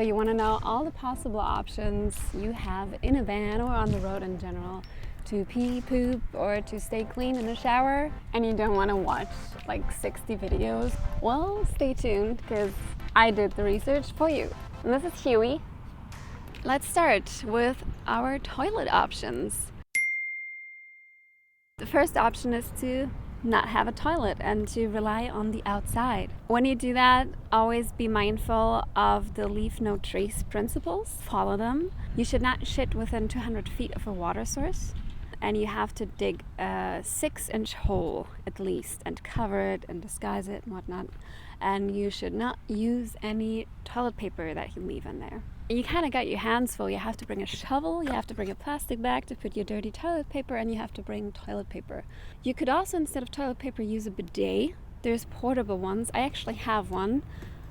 So you want to know all the possible options you have in a van or on the road in general to pee, poop, or to stay clean in the shower, and you don't want to watch like 60 videos. Well, stay tuned because I did the research for you. And this is Huey. Let's start with our toilet options. The first option is to not have a toilet and to rely on the outside. When you do that, always be mindful of the leave no trace principles. Follow them. You should not shit within 200 feet of a water source, and you have to dig a 6-inch hole at least and cover it and disguise it and whatnot. And you should not use any toilet paper that you leave in there. You kind of got your hands full. You have to bring a shovel, you have to bring a plastic bag to put your dirty toilet paper, and you have to bring toilet paper. You could also, instead of toilet paper, use a bidet. There's portable ones. I actually have one.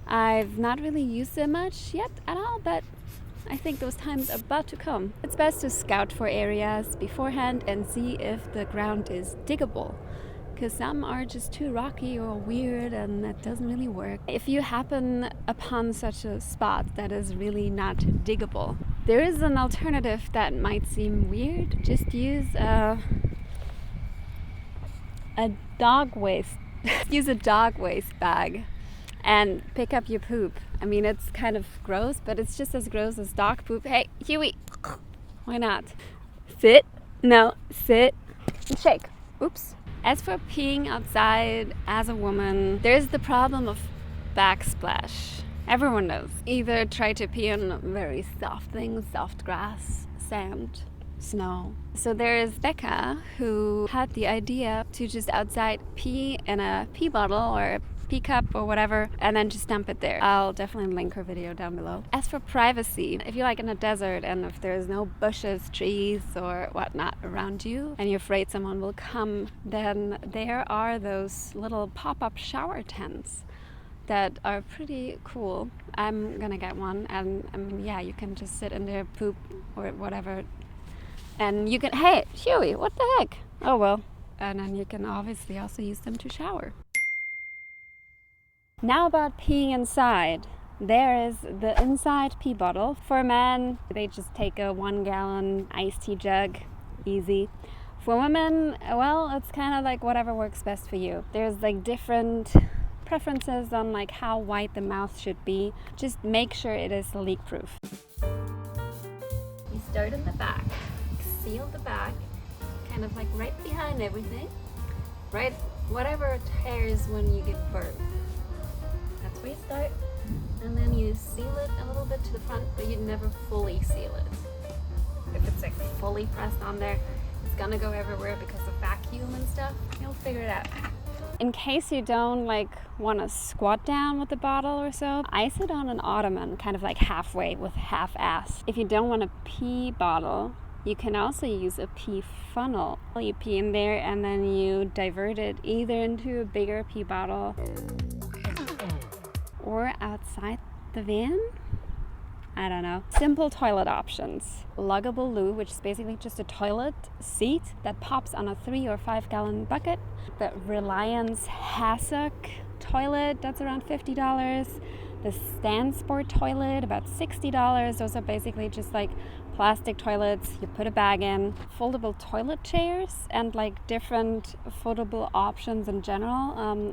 I've not really used it much yet at all, but I think those times are about to come. It's best to scout for areas beforehand and see if the ground is diggable, because some are just too rocky or weird and that doesn't really work. If you happen upon such a spot that is really not diggable, there is an alternative that might seem weird. Just use a dog waste. Use a dog waste bag and pick up your poop. I mean, it's kind of gross, but it's just as gross as dog poop. Hey, Huey, why not? Sit, no, sit, and shake. Oops. As for peeing outside as a woman, there's the problem of backsplash. Everyone knows. Either try to pee on very soft things, soft grass, sand, snow. So there is Becca, who had the idea to just outside pee in a pee bottle or a pee cup or whatever, and then just dump it there. I'll definitely link her video down below. As for privacy, if you're like in a desert and if there's no bushes, trees or whatnot around you and you're afraid someone will come, then there are those little pop-up shower tents that are pretty cool. I'm gonna get one, and I mean, yeah, you can just sit in there, poop or whatever, and you can, hey, Huey, what the heck? Oh well. And then you can obviously also use them to shower. Now about peeing inside. There is the inside pee bottle. For men, they just take a 1-gallon iced tea jug, easy. For women, well, it's kind of like whatever works best for you. There's like different preferences on like how wide the mouth should be. Just make sure it is leak proof. You start in the back, seal the back, kind of like right behind everything, right, whatever tears when you give birth. That's where you start, and then you seal it a little bit to the front, but you never fully seal it. If it's like fully pressed on there, it's gonna go everywhere because of vacuum and stuff. You'll figure it out. In case you don't like want to squat down with the bottle or so, ice it on an ottoman, kind of like halfway with half-ass. If you don't want a pee bottle, you can also use a pee funnel. You pee in there and then you divert it either into a bigger pee bottle or outside the van. I don't know. Simple toilet options. Luggable loo, which is basically just a toilet seat that pops on a 3 or 5 gallon bucket. The Reliance Hassock toilet, that's around $50. The Stansport toilet, about $60. Those are basically just like plastic toilets you put a bag in. Foldable toilet chairs and like different foldable options in general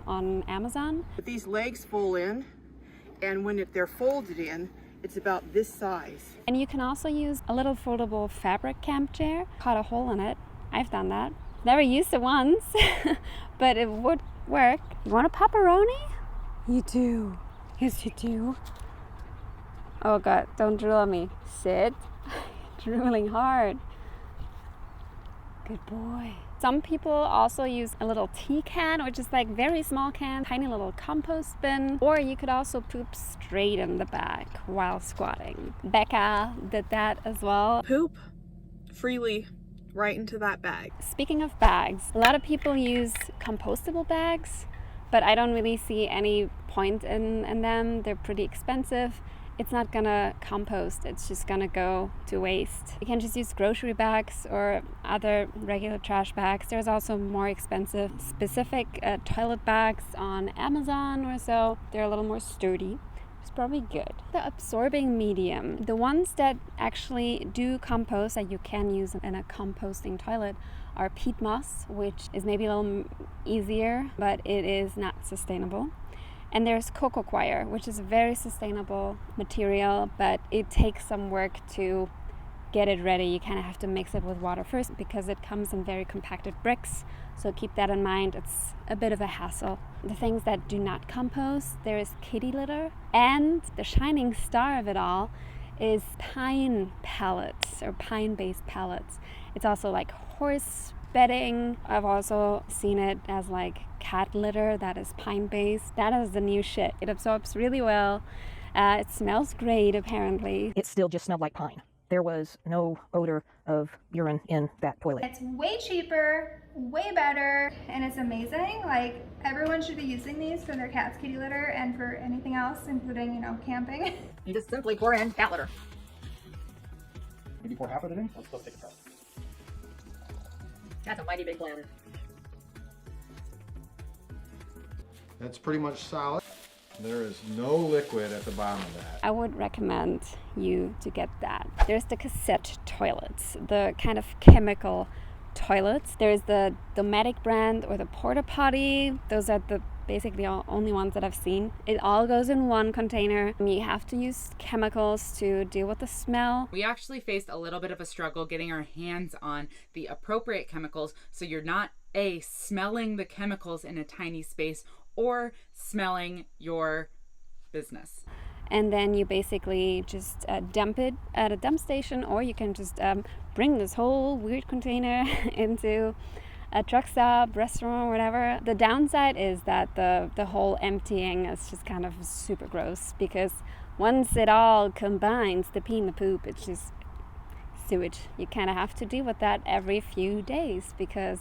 on Amazon. But these legs fold in, and when they're folded in, it's about this size. And you can also use a little foldable fabric camp chair. Cut a hole in it. I've done that. Never used it once, but it would work. You want a pepperoni? You do. Yes, you do. Oh God, don't drool on me. Sit. Drooling hard. Good boy. Some people also use a little tea can, or just like very small can, tiny little compost bin, or you could also poop straight in the back while squatting. Becca did that as well. Poop freely right into that bag. Speaking of bags, a lot of people use compostable bags, but I don't really see any point in them. They're pretty expensive. It's not gonna compost, it's just gonna go to waste. You can just use grocery bags or other regular trash bags. There's also more expensive specific toilet bags on Amazon or so. They're a little more sturdy. it's probably good. The absorbing medium, the ones that actually do compost that you can use in a composting toilet are peat moss, which is maybe a little easier, but it is not sustainable. And there's coco coir, which is a very sustainable material, but it takes some work to get it ready. You kind of have to mix it with water first because it comes in very compacted bricks. So keep that in mind. It's a bit of a hassle. The things that do not compost, there is kitty litter. And the shining star of it all is pine pellets or pine-based pellets. It's also like horse bedding. I've also seen it as like cat litter that is pine-based. That is the new shit. It absorbs really well. It smells great, apparently. It still just smelled like pine. There was no odor of urine in that toilet. It's way cheaper, way better, and it's amazing. Like, everyone should be using these for their cat's kitty litter and for anything else, including, you know, camping. You just simply pour in cat litter. Maybe pour half of it in? Let's take a cup. That's a mighty big bladder. That's pretty much solid. There is no liquid at the bottom of that. I would recommend you to get that. There's the Cassette Toilets, the kind of chemical toilets. There's the Dometic brand or the Porta Potty. Those are the basically only ones that I've seen. It all goes in one container. You have to use chemicals to deal with the smell. We actually faced a little bit of a struggle getting our hands on the appropriate chemicals so you're not smelling the chemicals in a tiny space or smelling your business. And then you basically just dump it at a dump station, or you can just bring this whole weird container into a truck stop, restaurant, whatever. The downside is that the whole emptying is just kind of super gross, because once it all combines, the pee and the poop, it's just sewage. You kind of have to deal with that every few days, because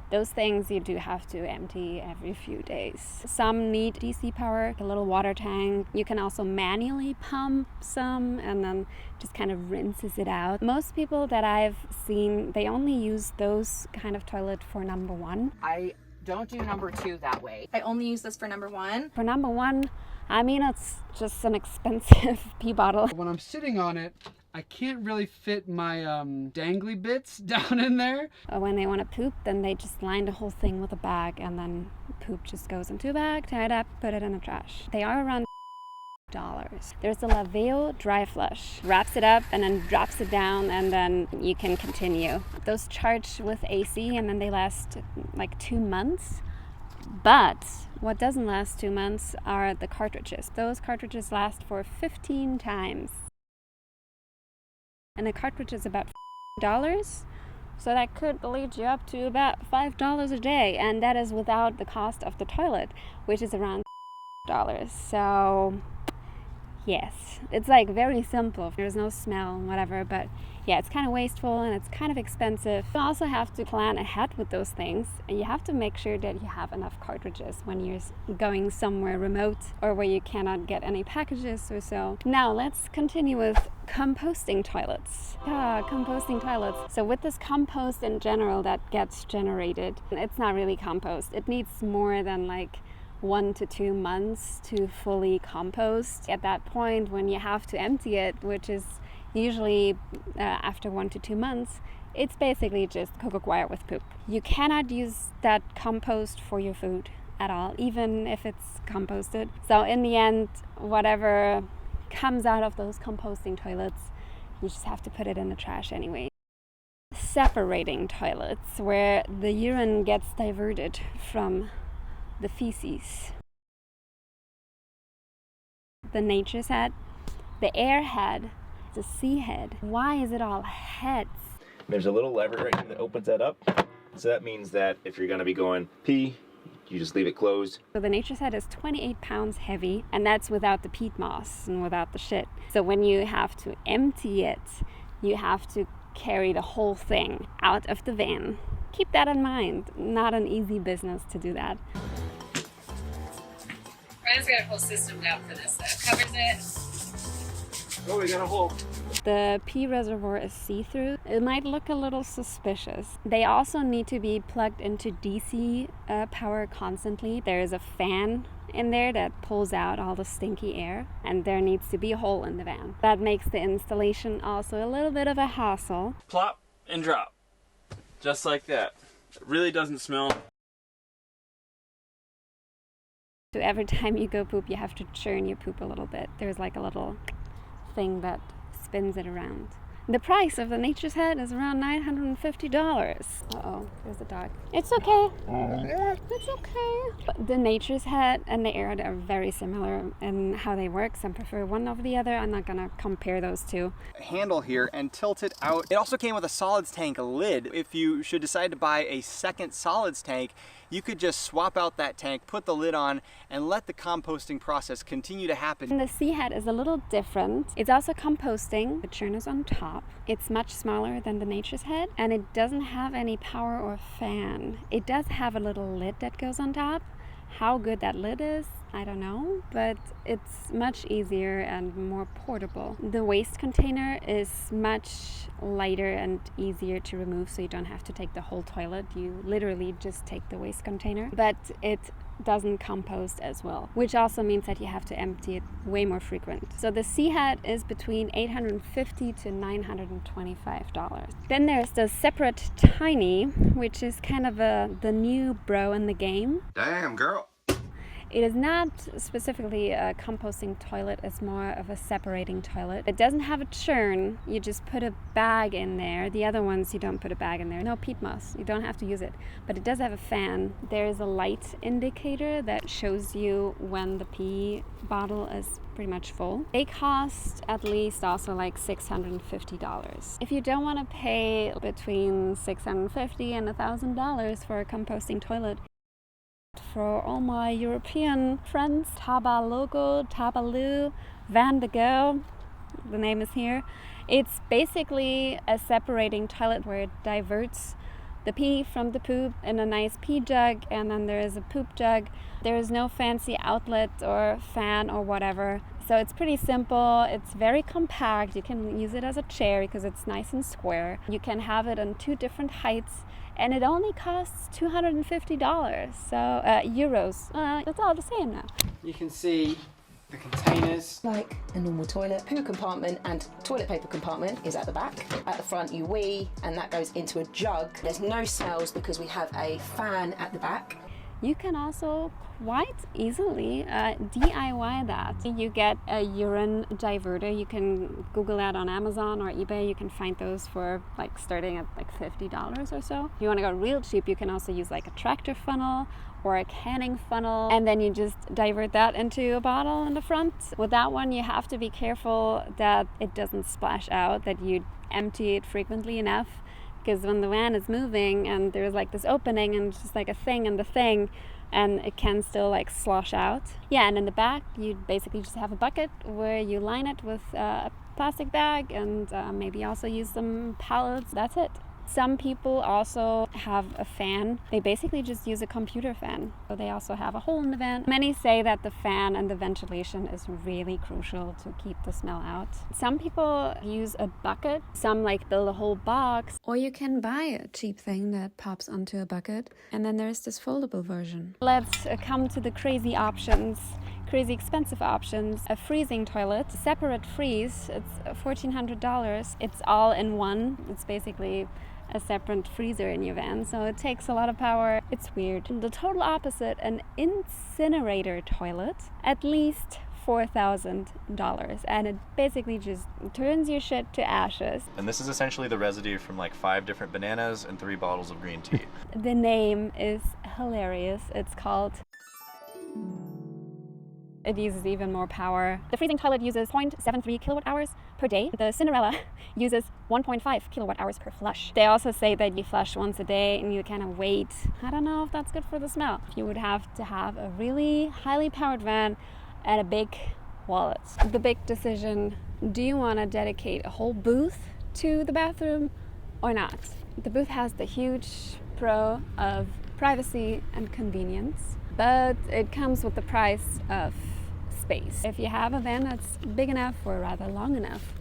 those things you do have to empty every few days. Some need DC power, a little water tank. You can also manually pump some and then just kind of rinses it out. Most people that I've seen, they only use those kind of toilet for number one. I don't do number 2 that way. I only use this for number 1. For number one, I mean, it's just an expensive pee bottle. When I'm sitting on it, I can't really fit my dangly bits down in there. When they want to poop, then they just line the whole thing with a bag, and then poop just goes into a bag, tie it up, put it in the trash. They are around $. There's the Laveo dry flush. Wraps it up and then drops it down, and then you can continue. Those charge with AC, and then they last like 2 months. But what doesn't last 2 months are the cartridges. Those cartridges last for 15 times. And a cartridge is about $, so that could lead you up to about $5 a day, and that is without the cost of the toilet, which is around $. So yes, it's like very simple. There's no smell and whatever, but yeah, it's kind of wasteful and it's kind of expensive. You also have to plan ahead with those things, and you have to make sure that you have enough cartridges when you're going somewhere remote or where you cannot get any packages or so. Now let's continue with composting toilets. Composting toilets. So with this compost in general that gets generated, it's not really compost. It needs more than like 1 to 2 months to fully compost. At that point, when you have to empty it, which is usually after 1 to 2 months, it's basically just coco coir with poop. You cannot use that compost for your food at all, even if it's composted. So in the end, whatever comes out of those composting toilets, you just have to put it in the trash anyway. Separating toilets, where the urine gets diverted from the feces. The nature's head, the air head, the sea head. Why is it all heads? There's a little lever right here that opens that up. So that means that if you're gonna be going pee, you just leave it closed. So the nature's head is 28 pounds heavy, and that's without the peat moss and without the shit. So when you have to empty it, you have to carry the whole thing out of the van. Keep that in mind. Not an easy business to do that. Ryan's got a whole system down for this, though. Covers it. Oh, we got a hole. The pee reservoir is see-through. It might look a little suspicious. They also need to be plugged into DC power constantly. There is a fan in there that pulls out all the stinky air, and there needs to be a hole in the van. That makes the installation also a little bit of a hassle. Plop and drop, just like that. It really doesn't smell. So every time you go poop, you have to churn your poop a little bit. There's like a little thing that spins it around. The price of the Nature's Head is around $950. Uh-oh, there's a dog. It's okay. It's okay. But the Nature's Head and the Air are very similar in how they work. Some prefer one over the other. I'm not gonna compare those two. Handle here and tilt it out. It also came with a solids tank lid. If you should decide to buy a second solids tank, you could just swap out that tank, put the lid on, and let the composting process continue to happen. And the Sea Head is a little different. It's also composting. The churn is on top. It's much smaller than the Nature's Head, and it doesn't have any power or fan. It does have a little lid that goes on top. How good that lid is, I don't know, but it's much easier and more portable. The waste container is much lighter and easier to remove, so you don't have to take the whole toilet. You literally just take the waste container, but it doesn't compost as well, which also means that you have to empty it way more frequent. So the Sea Head is between $850 to $925. Then there's the Separett Tiny, which is kind of the new bro in the game. Damn, girl. It is not specifically a composting toilet, it's more of a separating toilet. It doesn't have a churn, you just put a bag in there. The other ones, you don't put a bag in there. No peat moss, you don't have to use it. But it does have a fan. There's a light indicator that shows you when the pee bottle is pretty much full. They cost at least also like $650. If you don't want to pay between $650 and $1,000 for a composting toilet, for all my European friends, Trobolo Wandago, the name is here. It's basically a separating toilet where it diverts the pee from the poop in a nice pee jug, and then there is a poop jug. There is no fancy outlet or fan or whatever. So it's pretty simple. It's very compact. You can use it as a chair because it's nice and square. You can have it on 2 different heights, and it only costs $250. So euros. That's all the same now. You can see the containers. Like a normal toilet, poo compartment and toilet paper compartment is at the back. At the front you wee, and that goes into a jug. There's no smells because we have a fan at the back. You can also quite easily DIY that. You get a urine diverter. You can Google that on Amazon or eBay. You can find those for like starting at like $50 or so. If you want to go real cheap, you can also use like a tractor funnel or a canning funnel, and then you just divert that into a bottle in the front. With that one, you have to be careful that it doesn't splash out, that you empty it frequently enough, because when the van is moving and there's like this opening and it's just like a thing and the thing, and it can still like slosh out. Yeah, and in the back you basically just have a bucket where you line it with a plastic bag and maybe also use some pallets. That's it. Some people also have a fan. They basically just use a computer fan. So they also have a hole in the van. Many say that the fan and the ventilation is really crucial to keep the smell out. Some people use a bucket. Some like build a whole box. Or you can buy a cheap thing that pops onto a bucket. And then there's this foldable version. Let's come to the crazy options. Crazy expensive options. A freezing toilet, Separett freeze, it's $1,400. It's all in one. It's basically a separate freezer in your van, so it takes a lot of power. It's weird. The total opposite, an incinerator toilet, at least $4,000, and it basically just turns your shit to ashes. And this is essentially the residue from like 5 different bananas and 3 bottles of green tea. The name is hilarious. It's called... It uses even more power. The freezing toilet uses 0.73 kilowatt hours per day. The Cinderella uses 1.5 kilowatt hours per flush. They also say that you flush once a day and you kind of wait. I don't know if that's good for the smell. You would have to have a really highly powered van and a big wallet. The big decision, do you want to dedicate a whole booth to the bathroom or not? The booth has the huge pro of privacy and convenience, but it comes with the price of space. If you have a van that's big enough or rather long enough,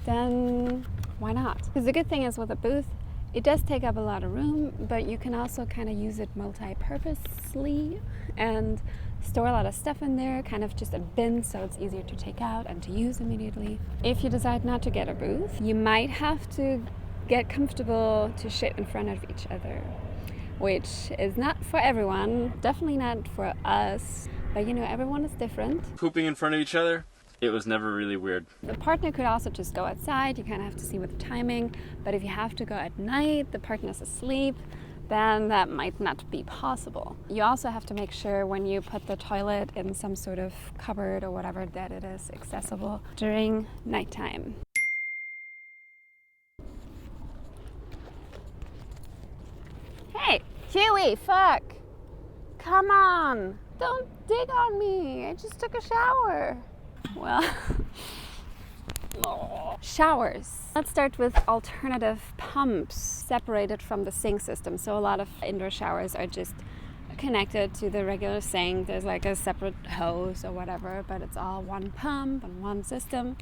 then why not? Because the good thing is with a booth, It does take up a lot of room, but you can also kind of use it multi-purposely and store a lot of stuff in there, kind of just a bin, so it's easier to take out and to use immediately. If you decide not to get a booth, you might have to get comfortable to shit in front of each other, which is not for everyone, definitely not for us, but you know, everyone is different. Pooping in front of each other, it was never really weird. The partner could also just go outside, you kind of have to see with the timing, but if you have to go at night, the partner's asleep, then that might not be possible. You also have to make sure when you put the toilet in some sort of cupboard or whatever that it is accessible during nighttime. Hey, Huey, fuck! Come on! Don't dig on me! I just took a shower. Well, showers. Let's start with alternative pumps separated from the sink system. So a lot of indoor showers are just connected to the regular sink. There's like a separate hose or whatever, but it's all one pump and one system.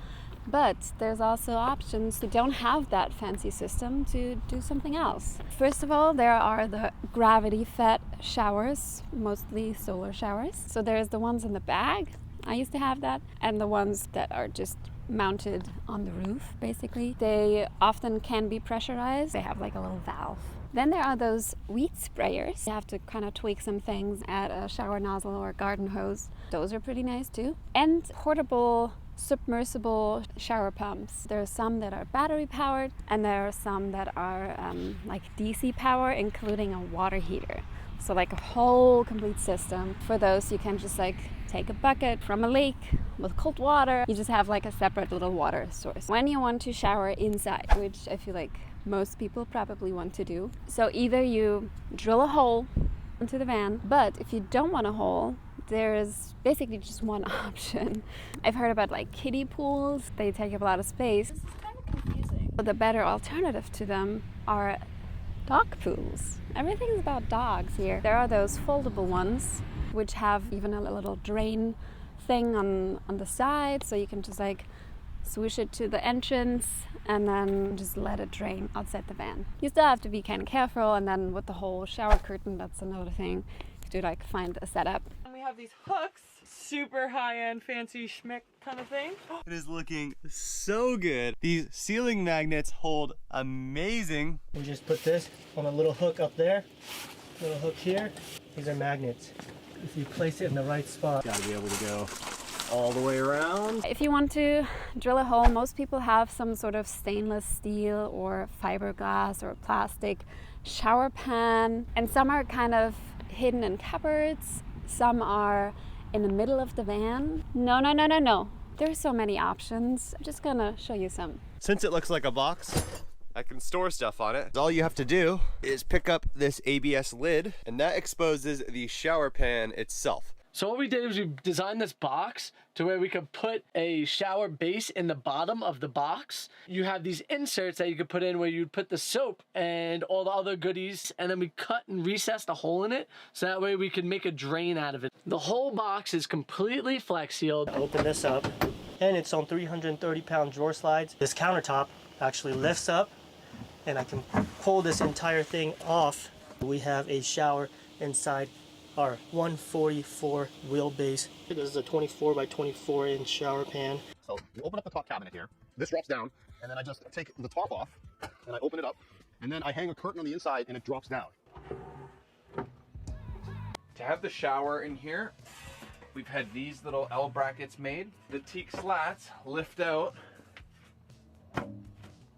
But there's also options that don't have that fancy system to do something else. First of all, there are the gravity-fed showers, mostly solar showers. So there's the ones in the bag. I used to have that, and the ones that are just mounted on the roof, basically. They often can be pressurized. They have like a little valve. Then there are those weed sprayers. You have to kind of tweak some things, add a shower nozzle or a garden hose. Those are pretty nice too. And portable submersible shower pumps. There are some that are battery powered, and there are some that are like DC power, including a water heater. So like a whole complete system. For those, you can just like take a bucket from a lake with cold water. You just have like a separate little water source. When you want to shower inside, which I feel like most people probably want to do. So either you drill a hole into the van, but if you don't want a hole, there is basically just one option. I've heard about like kiddie pools. They take up a lot of space. This is kind of confusing. But the better alternative to them are dog pools. Everything is about dogs here. There are those foldable ones, which have even a little drain thing on the side, so you can just like swoosh it to the entrance and then just let it drain outside the van. You still have to be kind of careful, and then with the whole shower curtain, that's another thing. You have to like find a setup. And we have these hooks, super high-end, fancy schmick kind of thing. It is looking so good. These ceiling magnets hold amazing. And just put this on a little hook up there, little hook here. These are magnets. If you place it in the right spot, Gotta be able to go all the way around. If you want to drill a hole, most people have some sort of stainless steel or fiberglass or plastic shower pan, and some are kind of hidden in cupboards. Some are in the middle of the van. No. There's so many options. I'm just gonna show you some. Since it looks like a box, I can store stuff on it. All you have to do is pick up this ABS lid, and that exposes the shower pan itself. So what we did was we designed this box to where we could put a shower base in the bottom of the box. You have these inserts that you could put in where you'd put the soap and all the other goodies, and then we cut and recessed a hole in it so that way we could make a drain out of it. The whole box is completely flex sealed. Open this up, and it's on 330-pound drawer slides. This countertop actually lifts up, and I can pull this entire thing off. We have a shower inside our 144 wheelbase. This is a 24 by 24 inch shower pan. So you open up the top cabinet here, this drops down, and then I just take the top off, and I open it up, and then I hang a curtain on the inside, and it drops down. To have the shower in here, we've had these little L brackets made. The teak slats lift out.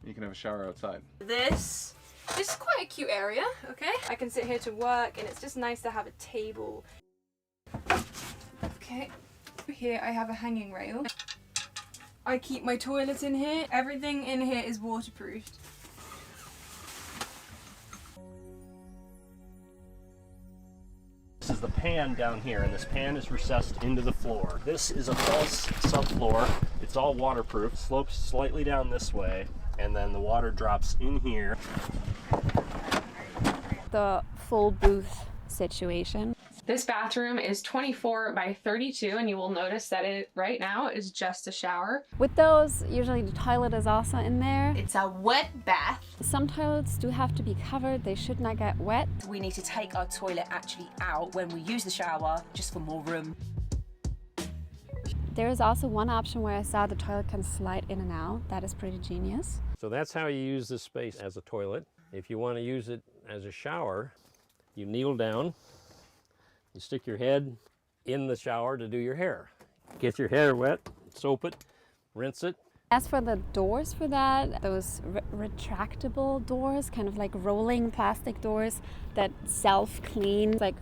You can have a shower outside. This is quite a cute area, okay? I can sit here to work, and it's just nice to have a table. Okay, here I have a hanging rail. I keep my toilet in here. Everything in here is waterproofed. This is the pan down here, and this pan is recessed into the floor. This is a false subfloor. It's all waterproof. Slopes slightly down this way, and then the water drops in here. The full booth situation. This bathroom is 24 by 32, and you will notice that it right now is just a shower. With those, usually the toilet is also in there. It's a wet bath. Some toilets do have to be covered. They should not get wet. We need to take our toilet actually out when we use the shower, just for more room. There is also one option where I saw the toilet can slide in and out. That is pretty genius. So that's how you use this space as a toilet. If you want to use it as a shower, you kneel down, you stick your head in the shower to do your hair. Get your hair wet, soap it, rinse it. As for the doors for that, those retractable doors, kind of like rolling plastic doors that self-clean, like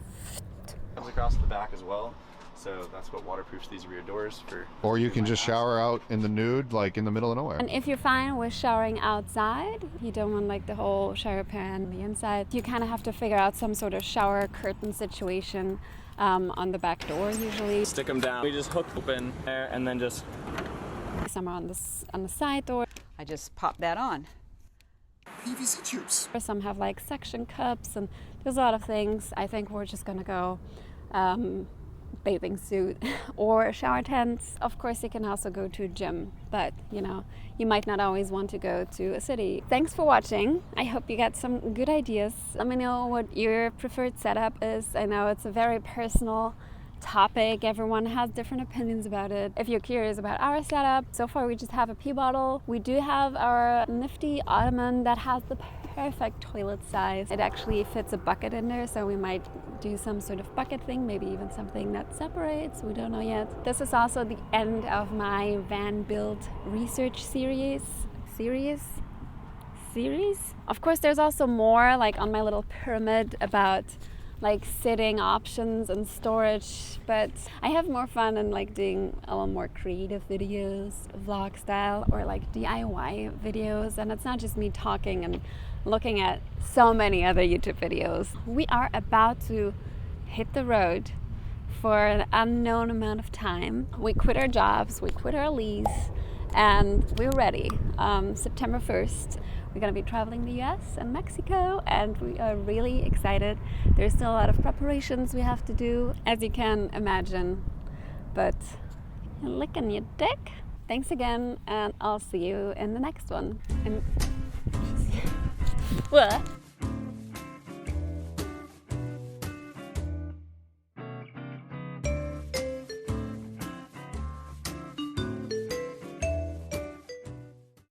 Comes across the back as well. So that's what waterproofs these rear doors for. Or you can just shower out in the nude, like in the middle of nowhere. And if you're fine with showering outside, you don't want like the whole shower pan on the inside, you kind of have to figure out some sort of shower curtain situation on the back door usually. Stick them down. We just hook open there and then just somewhere on the side door. I just pop that on. PVC tubes. Some have like suction cups, and there's a lot of things. I think we're just gonna go bathing suit or shower tents. Of course, you can also go to a gym, but you know, you might not always want to go to a city. Thanks for watching. I hope you got some good ideas. Let me know what your preferred setup is. I know it's a very personal topic. Everyone has different opinions about it. If you're curious about our setup, so far we just have a pee bottle. We do have our nifty ottoman that has the perfect toilet size. It actually fits a bucket in there, so we might do some sort of bucket thing, maybe even something that separates. We don't know yet. This is also the end of my van build research series. Of course, there's also more like on my little pyramid about like sitting options and storage, but I have more fun in like doing a little more creative videos, vlog style, or like DIY videos, and it's not just me talking and looking at so many other YouTube videos. We are about to hit the road for an unknown amount of time. We quit our jobs, we quit our lease, and we're ready. September 1st. We're going to be traveling the US and Mexico, and we are really excited. There's still a lot of preparations we have to do, as you can imagine, but you're licking your dick. Thanks again, and I'll see you in the next one. What?